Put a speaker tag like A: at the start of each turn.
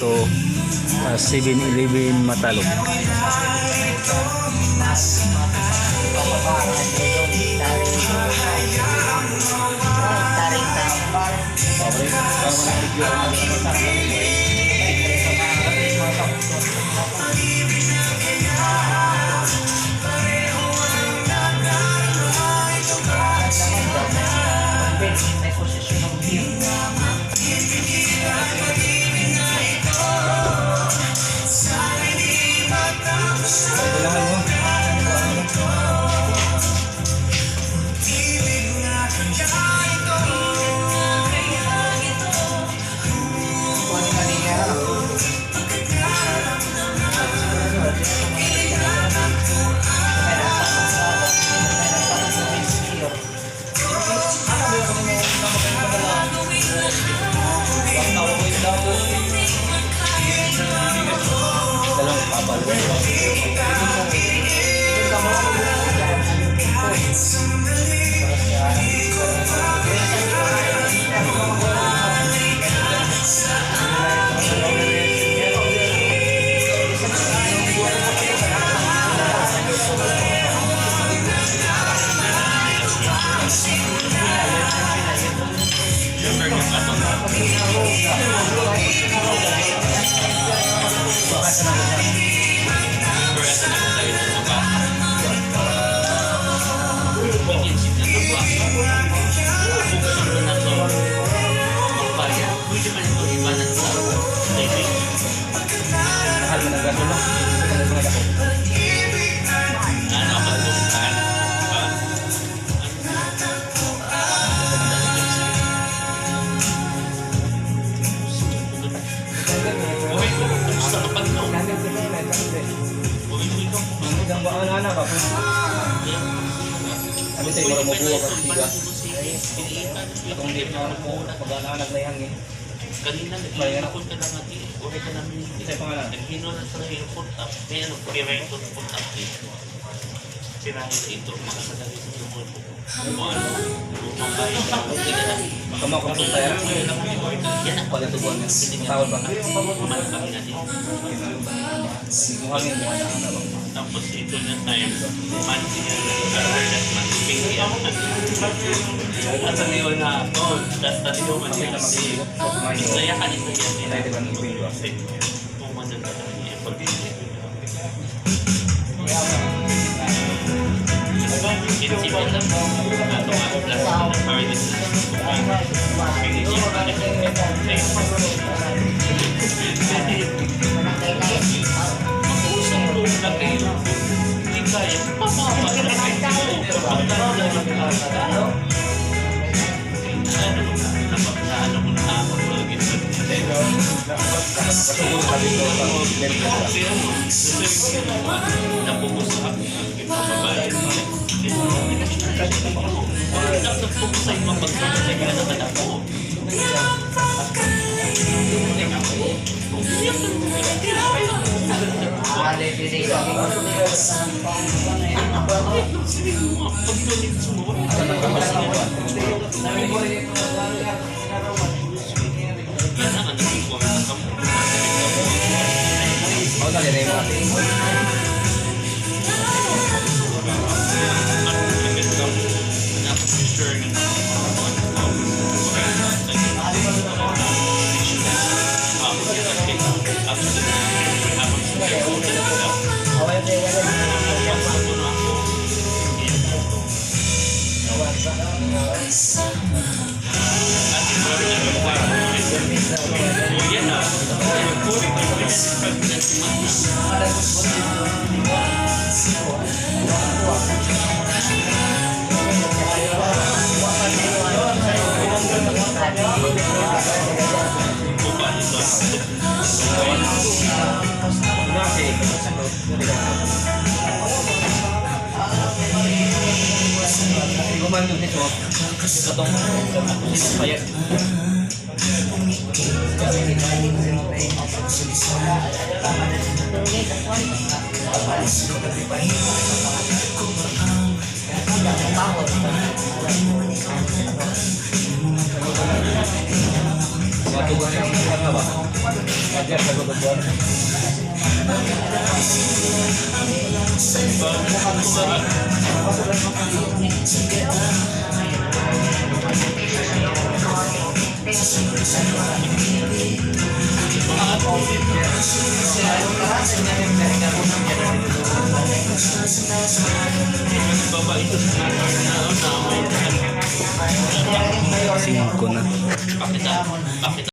A: to 7-Eleven Matalog.
B: Kanina nag-iikot ka lang natin. Okay ka namin. Naghino na sa airport up. Kaya nag-director put up dito. Sinahin ito. Makasadali sa tumul ko. Kung ano. Lumang bahay ka. Okay ka lang.
A: Kamakapag tayo.
B: Yan ang
A: Palitubuan niya. Tawad ba?
B: Malakang na din.
A: Mukhangin mo.
B: Tapos ito na time. Monthly yan. That monthly. At sa niyo na ako. Tapos tayo man siya kasi. Isaya ka nito yan. Pumanan ka na niya. Kinsipan lang. Ato nga. Plus na sorry this is. Mag-uusap ko na kayo. Hindi kaya. Papapa. Napagdaan ako na ako. Napupusap. Pababayan nila. Napupusay mapagpapasay ka naman ako.
A: Kumando nito, katong payat. Waktu Sir, sagot ang buwan.
B: Babae ito sa na may
C: Singko na.
B: pakita